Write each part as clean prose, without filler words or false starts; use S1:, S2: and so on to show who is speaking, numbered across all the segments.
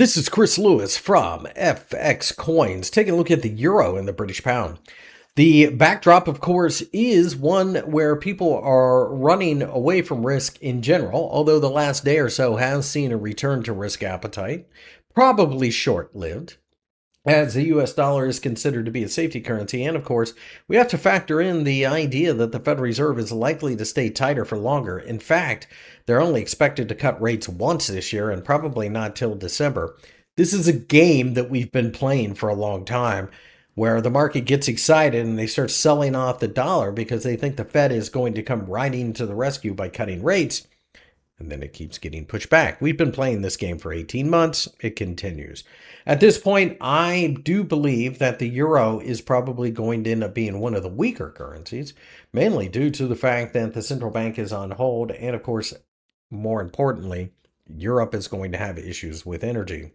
S1: This is Chris Lewis from FXCOINZ. Taking a look at the euro and the British pound. The backdrop, of course, is one where people are running away from risk in general, although the last day or so has seen a return to risk appetite, probably short-lived, as the US dollar is considered to be a safety currency. And of course, we have to factor in the idea that the Federal Reserve is likely to stay tighter for longer. In fact, they're only expected to cut rates once this year and probably not till December. This is a game that we've been playing for a long time, where the market gets excited and they start selling off the dollar because they think the Fed is going to come riding to the rescue by cutting rates. And then it keeps getting pushed back. We've been playing this game for 18 months. It continues. At this point, I do believe that the euro is probably going to end up being one of the weaker currencies, mainly due to the fact that the central bank is on hold. And of course, more importantly, Europe is going to have issues with energy.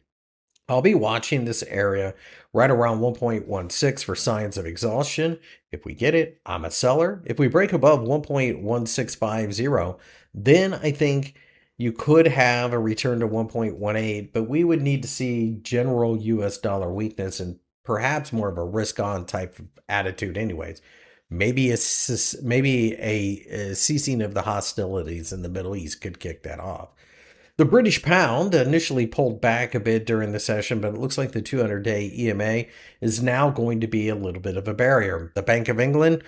S1: I'll be watching this area right around 1.16 for signs of exhaustion. If we get it, I'm a seller. If we break above 1.1650, then I think you could have a return to 1.18, but we would need to see general US dollar weakness and perhaps more of a risk-on type of attitude anyways. Maybe a ceasing of the hostilities in the Middle East could kick that off. The British pound initially pulled back a bit during the session, but it looks like the 200-day EMA is now going to be a little bit of a barrier. The Bank of England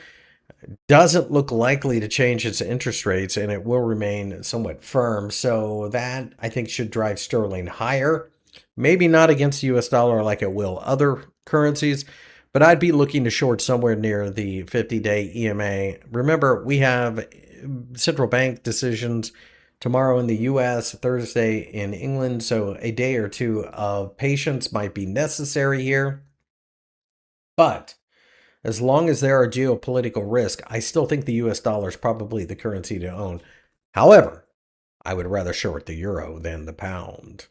S1: doesn't look likely to change its interest rates, and it will remain somewhat firm. So that, I think, should drive sterling higher. Maybe not against the US dollar like it will other currencies, but I'd be looking to short somewhere near the 50-day EMA. Remember, we have central bank decisions tomorrow in the US, Thursday in England, so a day or two of patience might be necessary here. But as long as there are geopolitical risks, I still think the US dollar is probably the currency to own. However, I would rather short the euro than the pound.